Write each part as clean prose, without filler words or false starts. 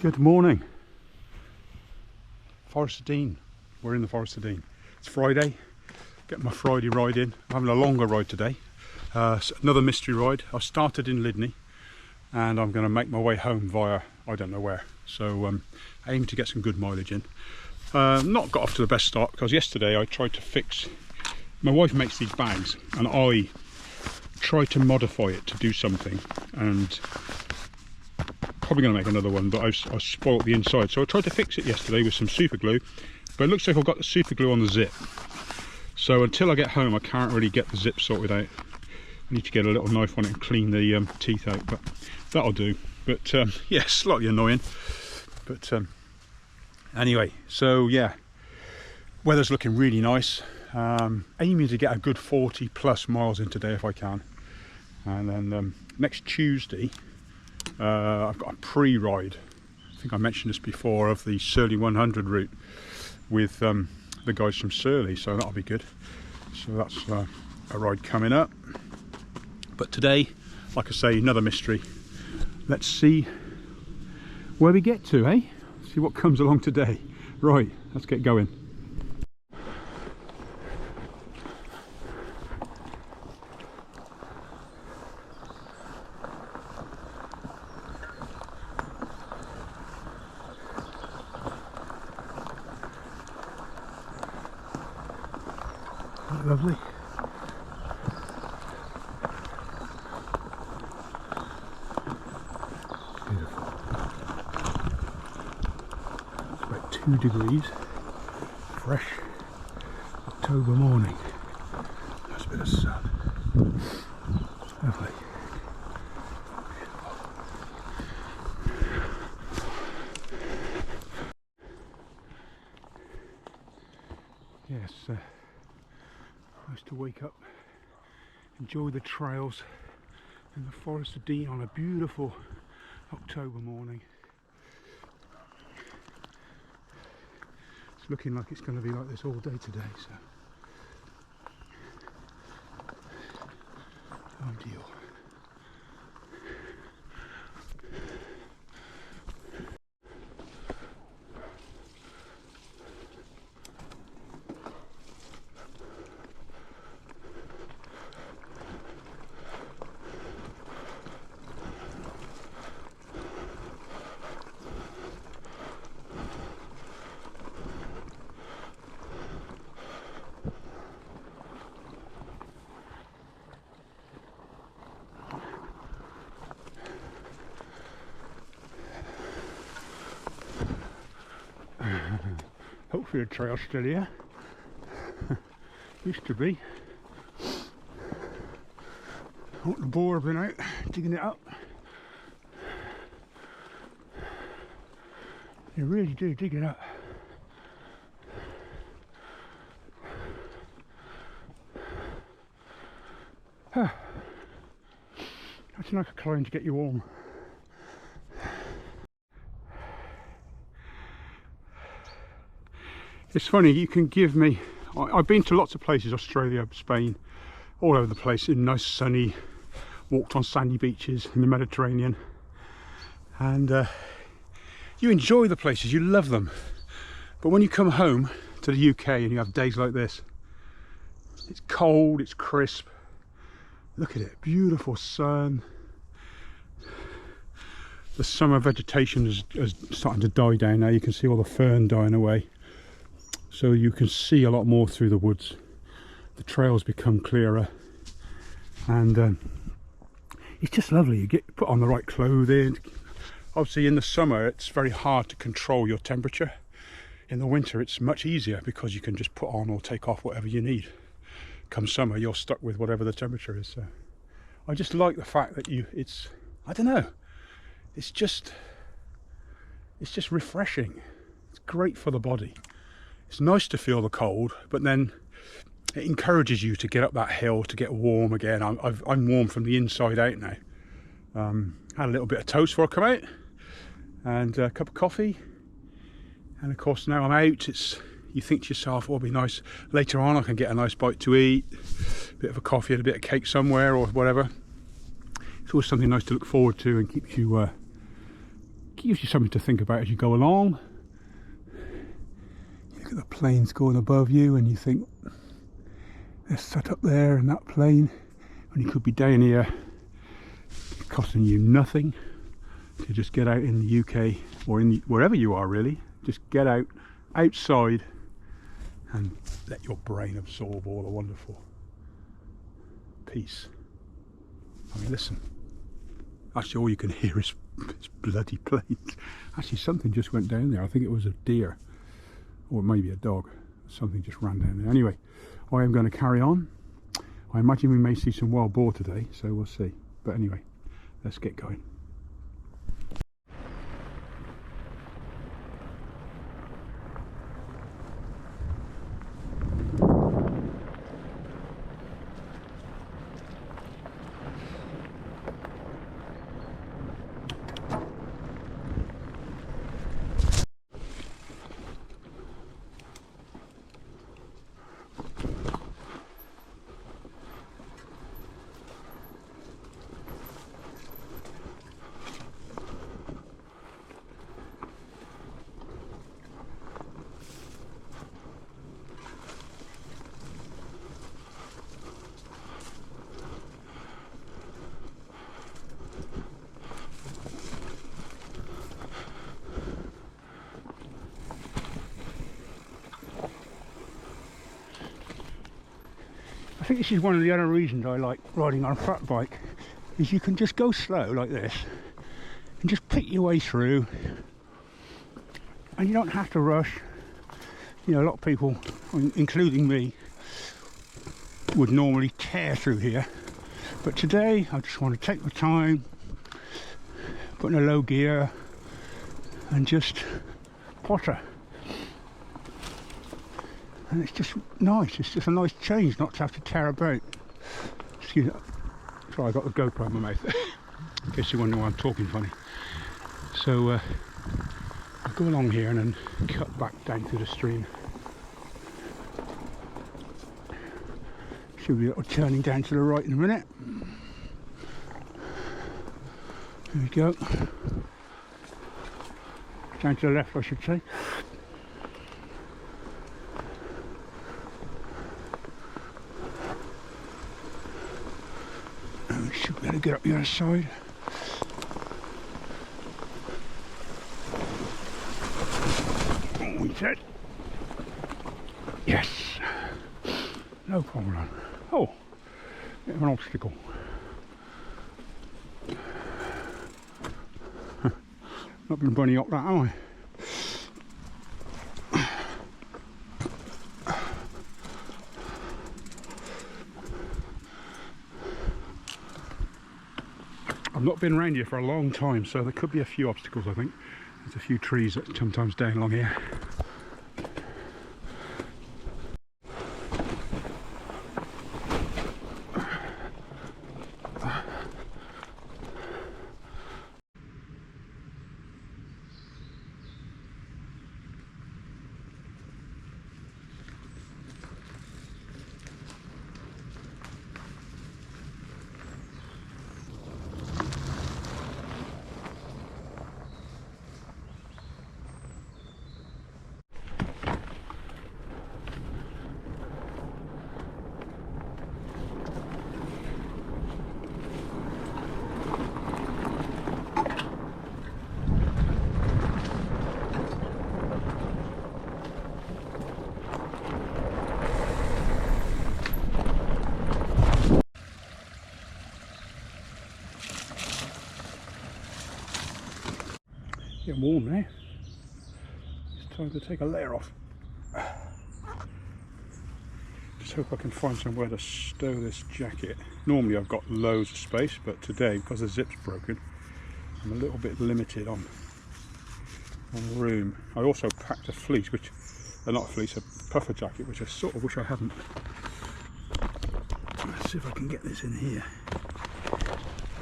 Good morning. Forest of Dean. We're in the Forest of Dean. It's Friday. Getting my Friday ride in. I'm having a longer ride today. Another mystery ride. I started in Lydney and I'm going to make my way home via I don't know where. So aim to get some good mileage in. Not got off to the best start because yesterday I tried to fix. My wife makes these bags and I tried to modify it to do something, and probably going to make another one, but I spoiled the inside. So I tried to fix it yesterday with some super glue, but it looks like I've got the super glue on the zip. So until I get home I can't really get the zip sorted out. I need to get a little knife on it and clean the teeth out, but that'll do. But yeah, slightly annoying. But anyway, so yeah, weather's looking really nice. Aiming to get a good 40 plus miles in today if I can. And then next Tuesday I've got a pre-ride, I think I mentioned this before, of the Surly 100 route with the guys from Surly, so that'll be good. So that's a ride coming up. But today, like I say, another mystery. Let's see where we get to, eh? See what comes along today. Right, let's get going. Lovely. Beautiful. It's about 2 degrees. Fresh October morning. Nice bit of sun. Lovely. Yes. Nice to wake up, enjoy the trails in the Forest of Dean on a beautiful October morning. It's looking like it's going to be like this all day today, so ideal. Hopefully the trail's still here. Used to be. Oh, the boar have been out digging it up. They really do dig it up. That's like a climb to get you warm. It's funny, you can give me, I've been to lots of places, Australia, Spain, all over the place, in nice sunny, walked on sandy beaches in the Mediterranean, and you enjoy the places, you love them, but when you come home to the UK and you have days like this, it's cold, it's crisp, look at it, beautiful sun, the summer vegetation is starting to die down now, you can see all the fern dying away. So you can see a lot more through the woods. The trails become clearer, and it's just lovely. You get put on the right clothing. Obviously in the summer it's very hard to control your temperature. In the winter it's much easier because you can just put on or take off whatever you need. Come summer you're stuck with whatever the temperature is. So I just like the fact that it's I don't know, it's just refreshing. It's great for the body. It's nice to feel the cold, but then it encourages you to get up that hill to get warm again. I'm warm from the inside out now. Had a little bit of toast before I come out, and a cup of coffee, and of course now I'm out, you think to yourself, oh, it'll be nice later on, I can get a nice bite to eat, a bit of a coffee and a bit of cake somewhere or whatever. It's always something nice to look forward to and keeps you gives you something to think about as you go along. You look at the planes going above you and you think, they're set up there in that plane, and you could be down here, costing you nothing to just get out in the UK or in wherever you are really. Just get out outside and let your brain absorb all the wonderful peace. I mean, listen, actually all you can hear is bloody planes. Actually something just went down there. I think it was a deer or maybe a dog. Something just ran down there. Anyway, I am going to carry on. I imagine we may see some wild boar today, so we'll see. But anyway, let's get going. I think this is one of the other reasons I like riding on a fat bike, is you can just go slow like this and just pick your way through, and you don't have to rush. You know, a lot of people, including me, would normally tear through here, but today I just want to take my time, put in a low gear and just potter. And it's just nice, it's just a nice change not to have to tear about. Excuse me, sorry, I got the GoPro in my mouth, in case you wonder why I'm talking funny. So I'll go along here and then cut back down through the stream. Should be a little turning down to the right in a minute. Here we go. Down to the left, I should say. And we should be able to get up the other side. Oh, we said. Yes. No problem. Oh, bit of an obstacle. Not been bunny up that, have I? I've not been around here for a long time, so there could be a few obstacles, I think. There's a few trees that sometimes down along here. Getting warm now. It's time to take a layer off. Just hope I can find somewhere to stow this jacket. Normally I've got loads of space, but today, because the zip's broken, I'm a little bit limited on room. I also packed a fleece, which, not a fleece, a puffer jacket, which I sort of wish I hadn't. Let's see if I can get this in here.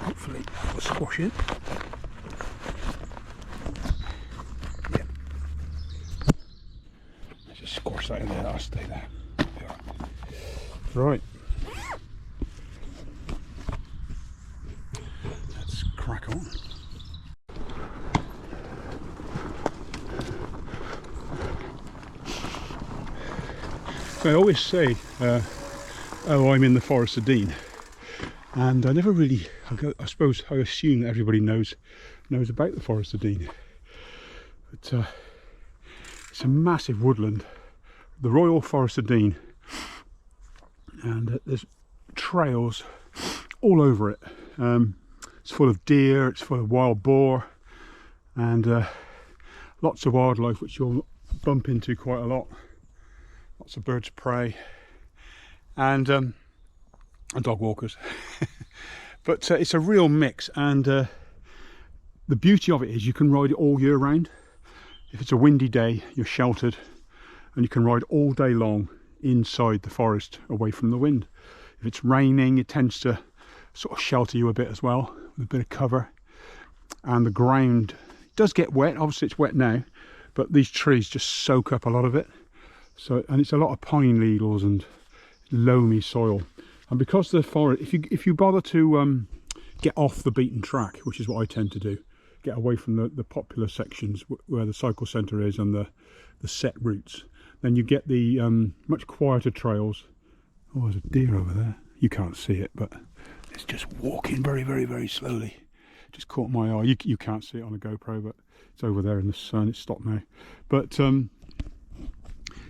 Hopefully it'll squash in. Squash that in there, that'll stay there. Yeah. Right. Let's crack on. So I always say, oh, I'm in the Forest of Dean, and I never really, I suppose I assume that everybody knows about the Forest of Dean, but it's a massive woodland, the Royal Forest of Dean, and there's trails all over it. It's full of deer, it's full of wild boar, and lots of wildlife which you'll bump into quite a lot. Lots of birds of prey and dog walkers. But it's a real mix, and the beauty of it is you can ride it all year round. If it's a windy day, you're sheltered, and you can ride all day long inside the forest away from the wind. If it's raining, it tends to sort of shelter you a bit as well, with a bit of cover. And the ground does get wet, obviously it's wet now, but these trees just soak up a lot of it. So, and it's a lot of pine needles and loamy soil. And because the forest, if you bother to get off the beaten track, which is what I tend to do, get away from the popular sections where the cycle centre is and the set routes, then you get the much quieter trails. Oh, there's a deer over there. You can't see it, but it's just walking very, very, very slowly. Just caught my eye. You can't see it on a GoPro, but it's over there in the sun. It's stopped now. But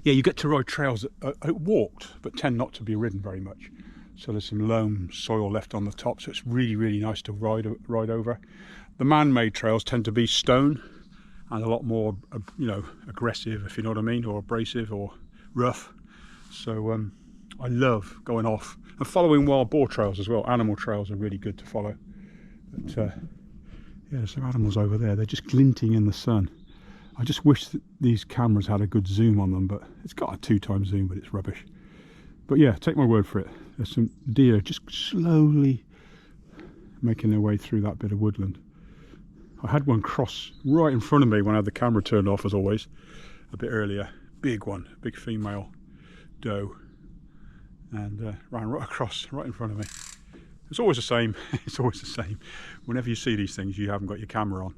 yeah, you get to ride trails that are walked, but tend not to be ridden very much. So there's some loam soil left on the top, so it's really, really nice to ride over. The man-made trails tend to be stone and a lot more, you know, aggressive, if you know what I mean, or abrasive or rough. So I love going off and following wild boar trails as well. Animal trails are really good to follow. But yeah, there's some animals over there. They're just glinting in the sun. I just wish that these cameras had a good zoom on them, but it's got a 2x zoom, but it's rubbish. But yeah, take my word for it. There's some deer just slowly making their way through that bit of woodland. I had one cross right in front of me when I had the camera turned off, as always, a bit earlier. Big one, big female doe, and ran right across, right in front of me. It's always the same. It's always the same. Whenever you see these things, you haven't got your camera on.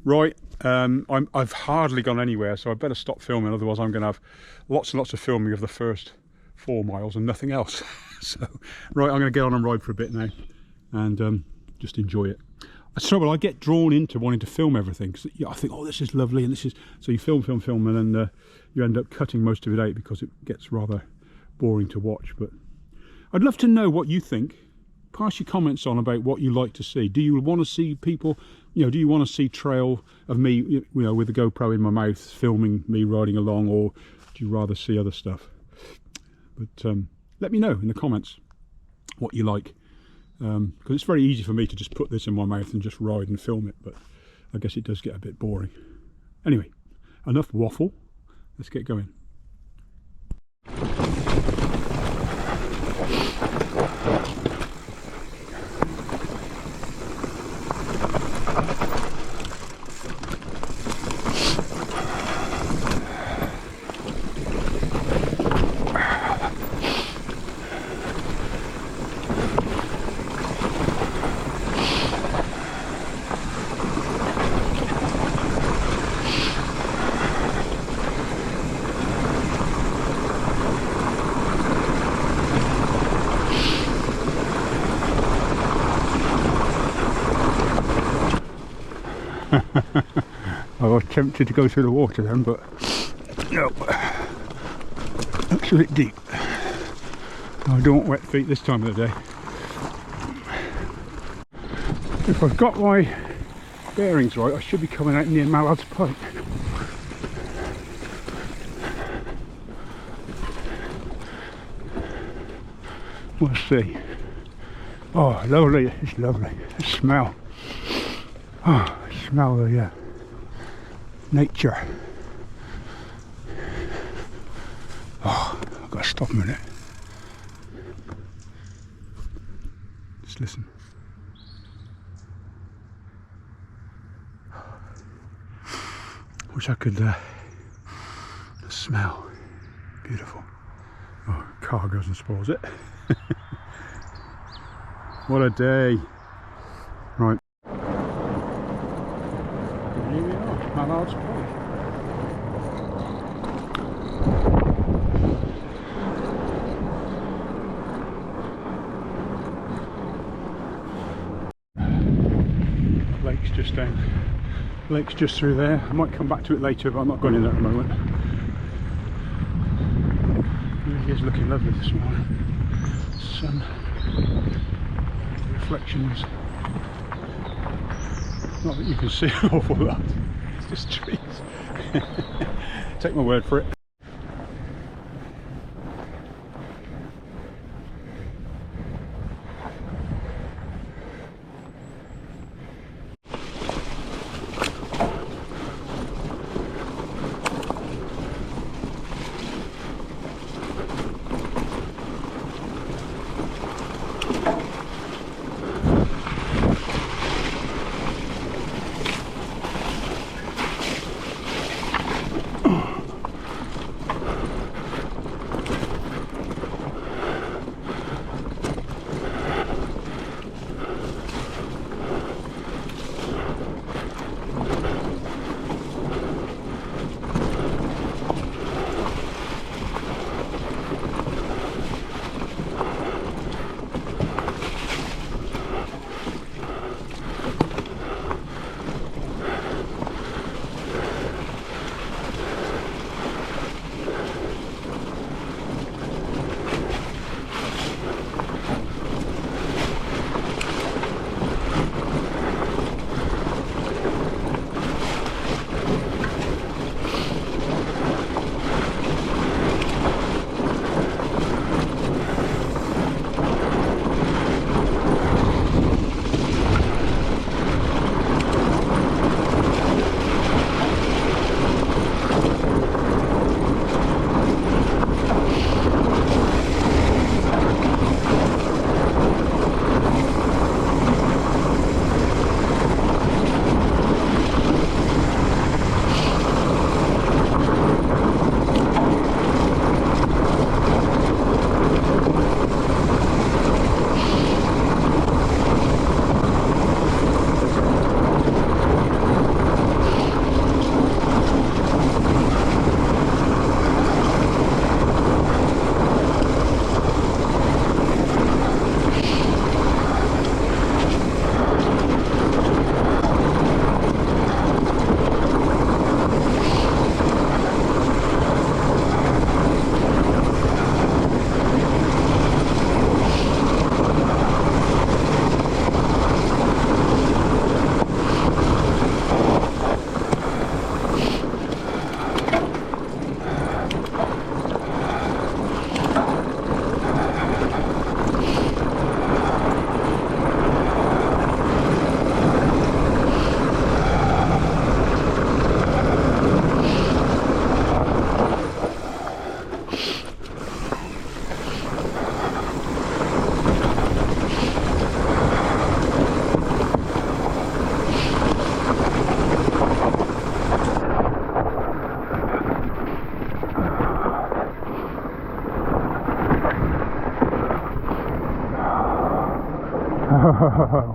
Right, I've hardly gone anywhere, so I better stop filming, otherwise I'm going to have lots and lots of filming of the first 4 miles and nothing else. So, right, I'm going to get on and ride for a bit now and just enjoy it. It's trouble, I get drawn into wanting to film everything, because I think, oh, this is lovely, and this is... So you film, and then you end up cutting most of it out because it gets rather boring to watch. But I'd love to know what you think. Pass your comments on about what you like to see. Do you want to see people, you know, do you want to see trail of me, you know, with the GoPro in my mouth filming me riding along, or do you rather see other stuff? But let me know in the comments what you like, because it's very easy for me to just put this in my mouth and just ride and film it, but I guess it does get a bit boring. Anyway, enough waffle, let's get going. I was tempted to go through the water then, but no, looks a bit deep. I don't want wet feet this time of the day. If I've got my bearings right, I should be coming out near Mallard's Pike. We'll see. Oh, lovely, it's lovely. The smell. Oh, smell the nature. Oh, I've got to stop a minute. Just listen. Wish I could smell. Beautiful. Oh, car goes and spoils it. What a day. Right. Here we are, Mallard's Pike. just down. Lake's just through there. I might come back to it later, but I'm not going in there at the moment. It really is looking lovely this morning. Sun, reflections. Not that you can see an awful lot. It's just trees. Take my word for it.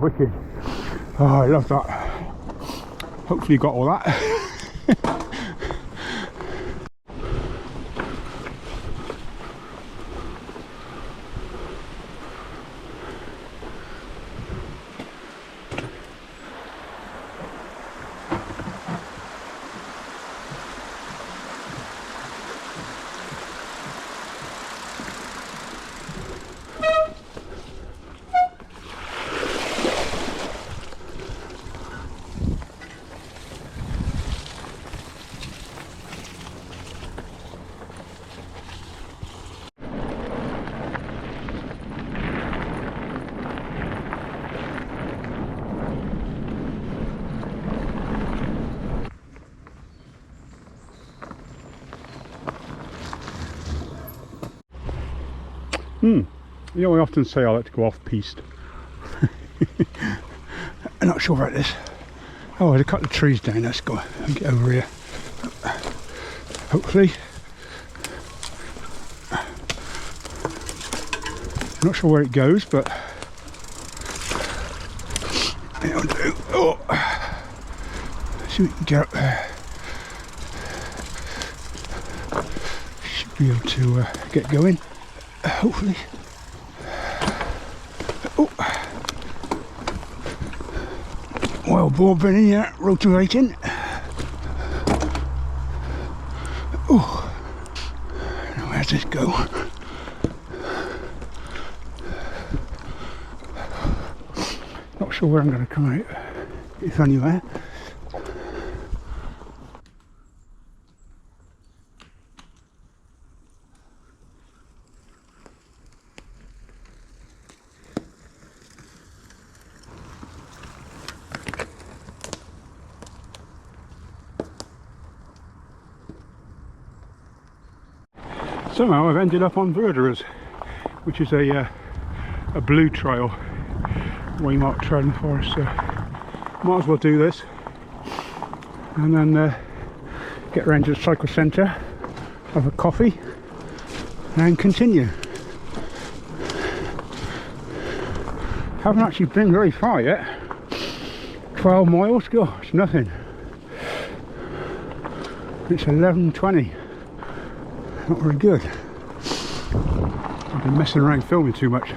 Wicked. Oh, I love that. Hopefully you got all that. You know, I often say I like to go off piste. I'm not sure about this. Oh, there's a couple of trees down. Let's go and get over here. Hopefully. I'm not sure where it goes, but it'll do. Oh, see if we can get up there. Should be able to get going. Hopefully. Oh, well, old ball bearing here, rotating. Oh, now where's this go? Not sure where I'm going to come out, if anywhere. Somehow I've ended up on Beres, which is a blue trail waymarked trail in the forest, so might as well do this and then get round to the cycle centre, have a coffee and continue. Haven't actually been very far yet. 12 miles, gosh, nothing. It's 11:20. Not very good. I've been messing around filming too much.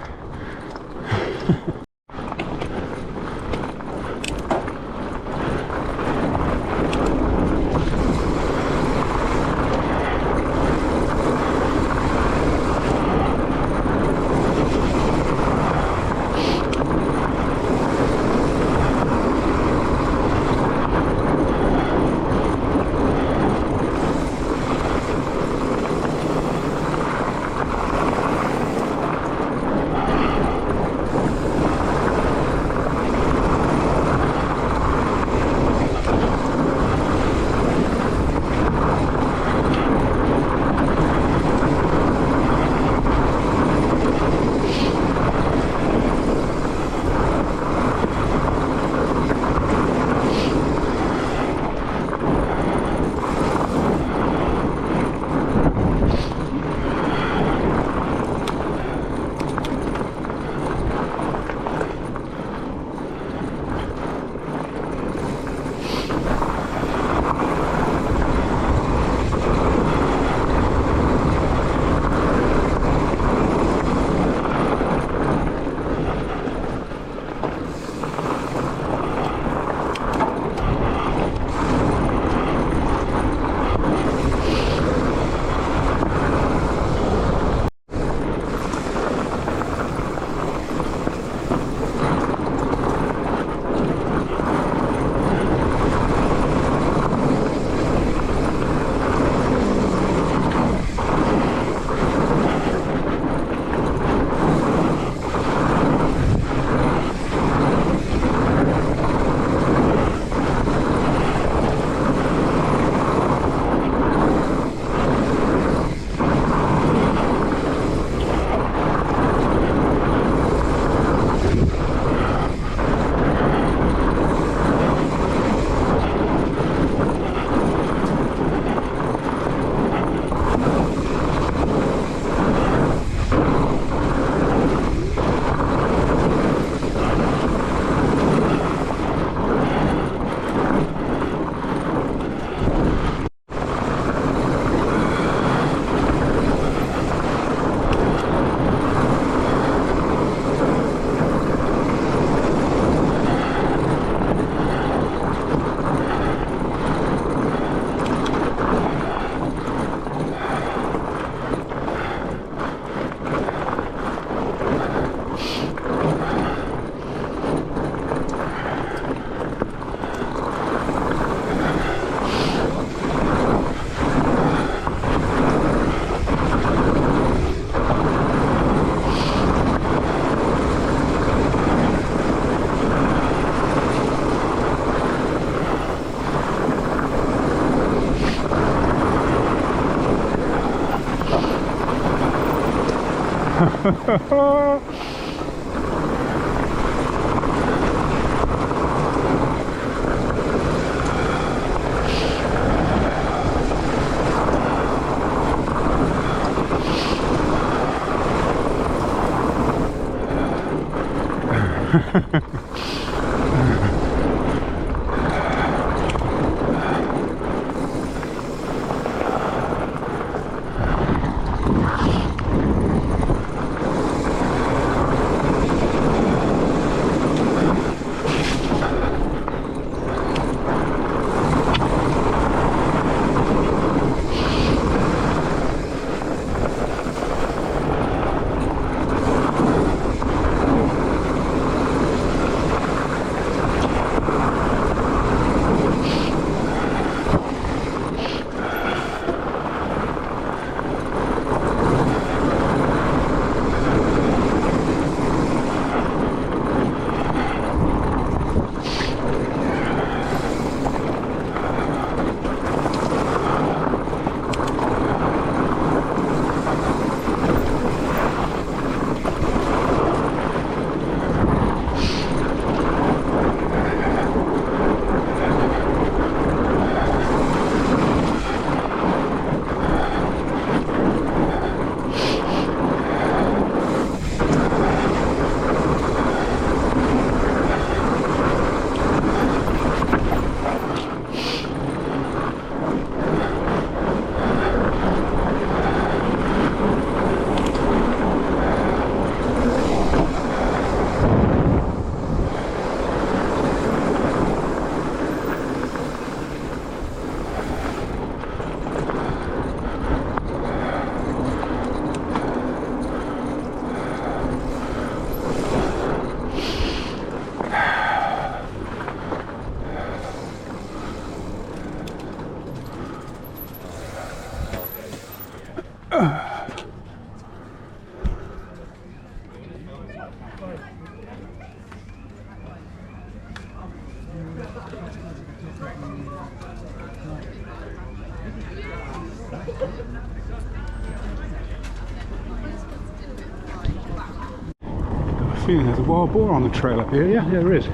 feeling there's a wild boar on the trail up here. Yeah, there is.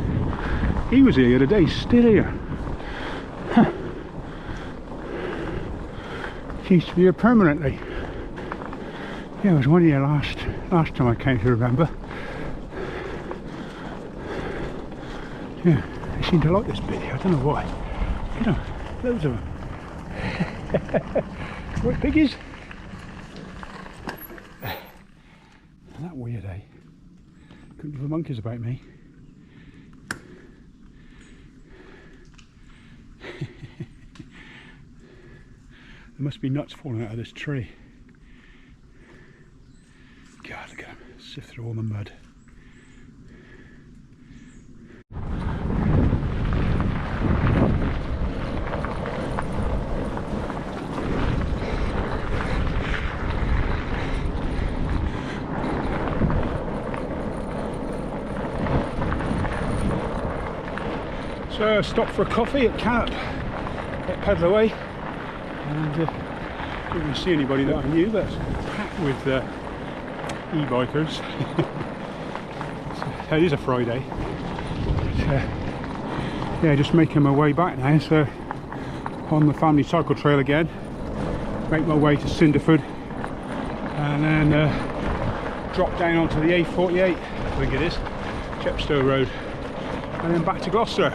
He was here the other day, he's still here. Huh. He used to be here permanently. Yeah, there was one here last time I came to remember. Yeah, they seem to like this bit here, I don't know why. You know, loads of them. What piggies? That weird, eh? Couldn't give a monkeys about me. There must be nuts falling out of this tree. God, look at them, sift through all the mud. So I stopped for a coffee at Camp, at Pedal Away, and didn't really see anybody that I knew, but packed with e-bikers. So it is a Friday. But, yeah, just making my way back now, so on the family cycle trail again, make my way to Cinderford, and then drop down onto the A48, I think it is, Chepstow Road, and then back to Gloucester.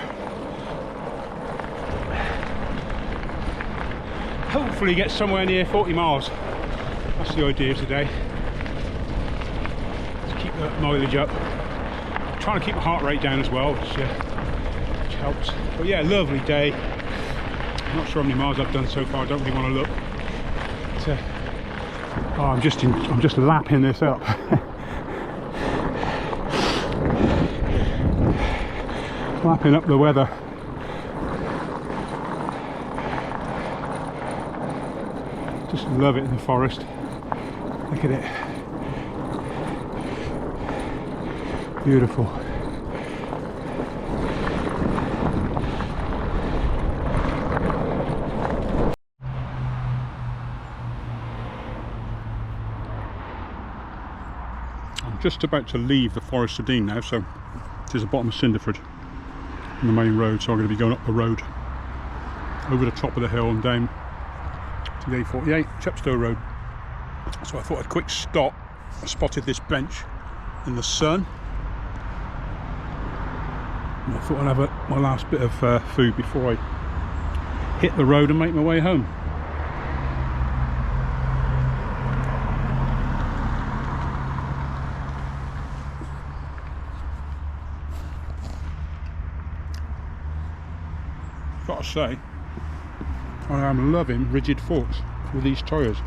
Hopefully get somewhere near 40 miles. That's the idea today. To keep the mileage up. I'm trying to keep my heart rate down as well, which helps. But yeah, lovely day. I'm not sure how many miles I've done so far. I don't really want to look. But, oh, I'm just lapping this up. Lapping up the weather. Just love it in the forest. Look at it. Beautiful. I'm just about to leave the Forest of Dean now, so this is the bottom of Cinderford on the main road, so I'm going to be going up the road over the top of the hill and down to the A48, Chepstow Road. So I thought I'd quick stop. I spotted this bench in the sun, and I thought I'd have my last bit of food before I hit the road and make my way home. Gotta say, I am loving rigid forks with these tyres.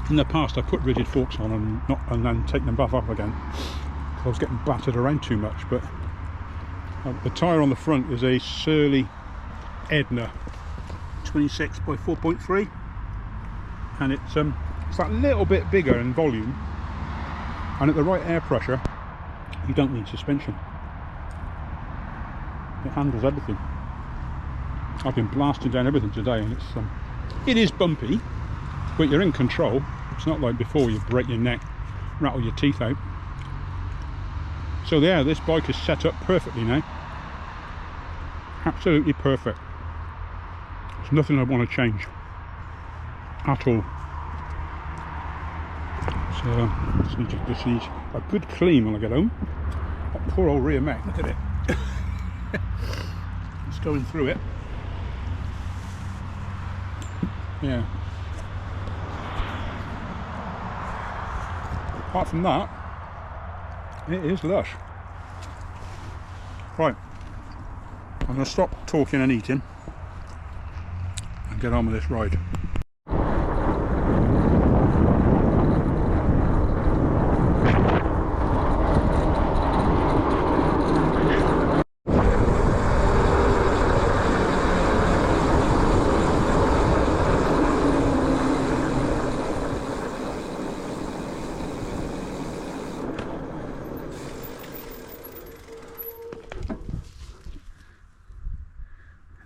In the past I put rigid forks on and then take them back off again. I was getting battered around too much, but the tyre on the front is a Surly Edna 26 by 4.3, and it's that little bit bigger in volume, and at the right air pressure you don't need suspension. It handles everything. I've been blasting down everything today, and it is bumpy, but you're in control. It's not like before you break your neck, rattle your teeth out. So yeah, this bike is set up perfectly now. Absolutely perfect. There's nothing I want to change at all. So just need a good clean when I get home. That poor old rear mech, look at it. It's going through it. Yeah. Apart from that, it is lush. Right, I'm going to stop talking and eating and get on with this ride.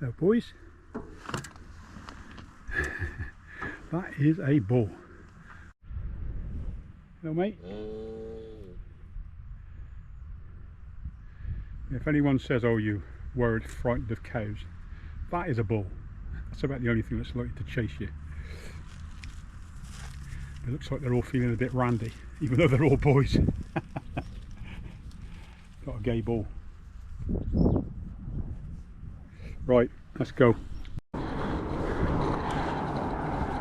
Hello boys. That is a bull. Hello mate. If anyone says, oh, you worried, frightened of cows, that is a bull. That's about the only thing that's likely to chase you. It looks like they're all feeling a bit randy, even though they're all boys. Got a gay bull. Right, let's go.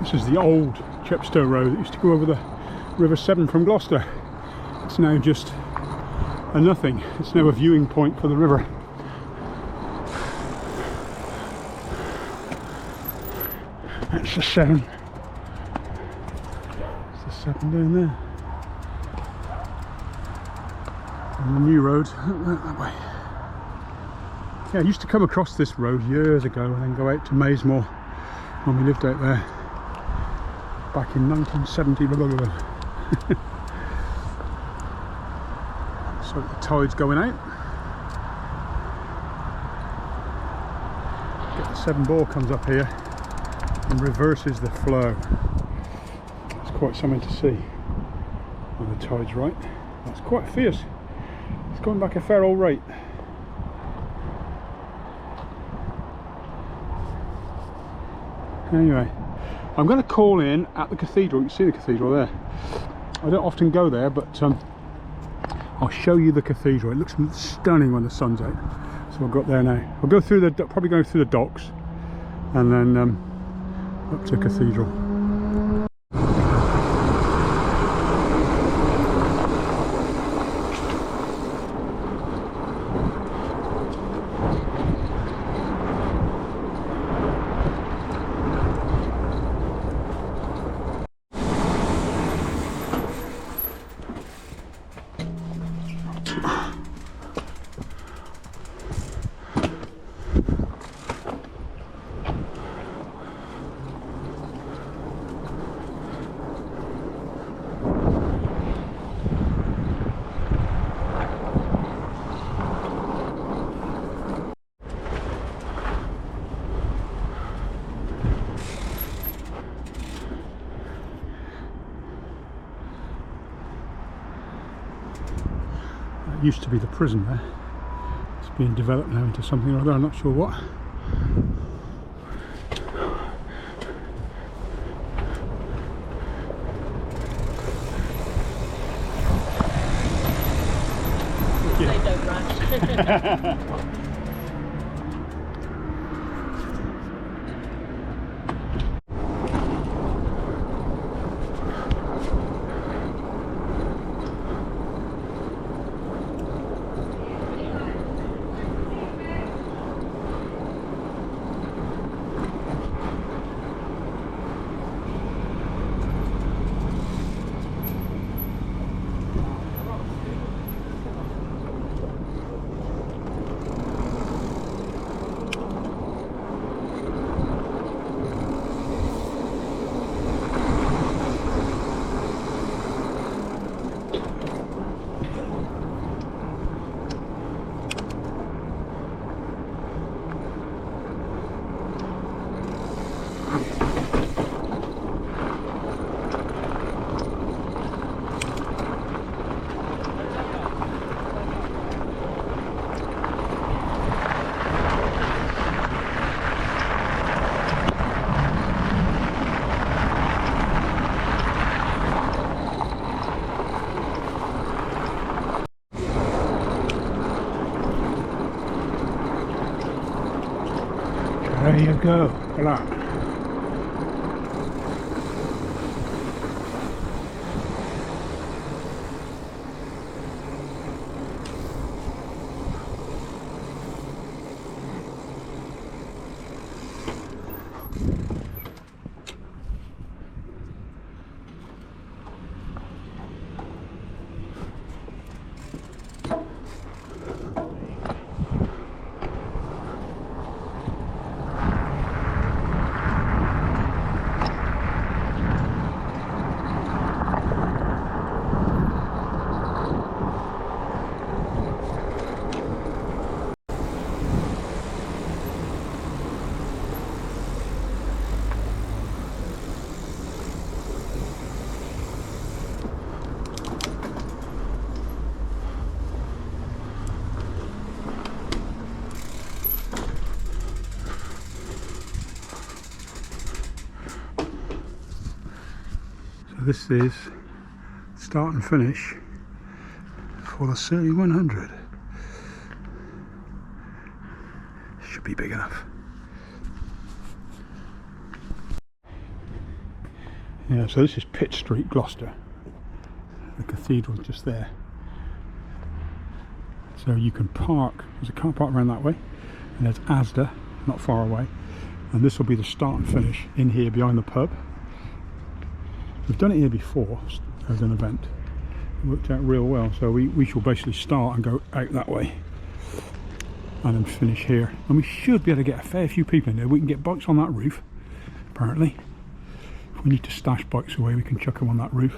This is the old Chepstow Road that used to go over the River Severn from Gloucester. It's now just a nothing. It's now a viewing point for the river. That's the Severn. It's the Severn down there. And the new road that way. Yeah, I used to come across this road years ago and then go out to Maysmore when we lived out there back in 1970. So the tide's going out. Get the Severn Bore comes up here and reverses the flow. It's quite something to see when the tide's right. That's quite fierce. It's going back a fair old rate. Anyway, I'm going to call in at the cathedral. You can see the cathedral there. I don't often go there, but I'll show you the cathedral. It looks stunning when the sun's out. So we'll go up there now. We'll go through the, probably go through the docks and then up to the cathedral. Used to be the prison there. It's being developed now into something or other, I'm not sure what. They don't rush. There you go. Voila. this is start and finish for the 3100. Should be big enough. Yeah, so this is Pitt Street, Gloucester. The cathedral's just there. So you can park, there's a car park around that way, and there's Asda not far away, and this will be the start and finish in here behind the pub. We've done it here before as an event. It worked out real well, so we shall basically start and go out that way and then finish here, and we should be able to get a fair few people in there. We can get bikes on that roof apparently. If we need to stash bikes away, we can chuck them on that roof,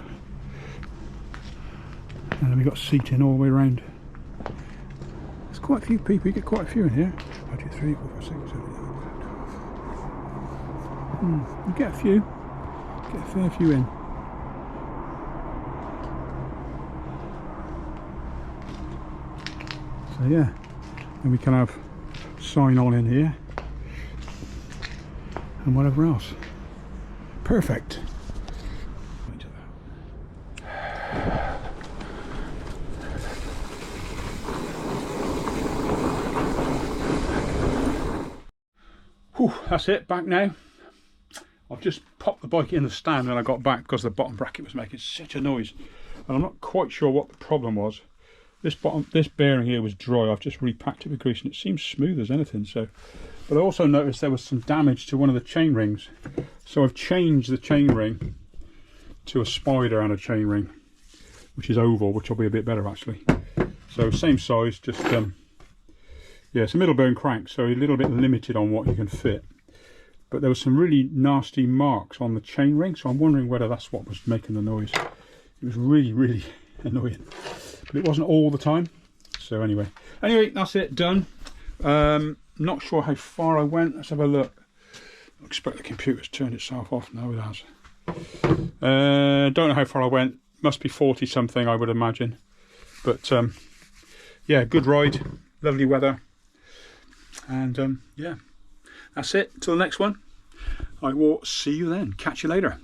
and then we've got seating all the way around. There's quite a few people, you get quite a few in here. 1, 2, 3, 4, 5, 6, 7, 8, 9, 10, 12. You get a few, get a fair few in. So yeah, and we can have sign on in here and whatever else. Perfect. Whew, that's it, back now. I've just popped the bike in the stand when I got back because the bottom bracket was making such a noise, and I'm not quite sure what the problem was. This bearing here was dry. I've just repacked it with grease and it seems smooth as anything. So, but I also noticed there was some damage to one of the chain rings, so I've changed the chain ring to a spider and a chain ring, which is oval, which will be a bit better actually. So same size, just yeah, it's a middle bearing crank, so a little bit limited on what you can fit. But there was some really nasty marks on the chain ring, so I'm wondering whether that's what was making the noise. It was really annoying, but it wasn't all the time. So anyway, that's it, done. Not sure how far I went. Let's have a look. I expect the computer's turned itself off now. It has. Don't know how far I went. Must be 40 something, I would imagine. But yeah, good ride, lovely weather, and yeah, that's it. Till the next one, I will see you then. Catch you later.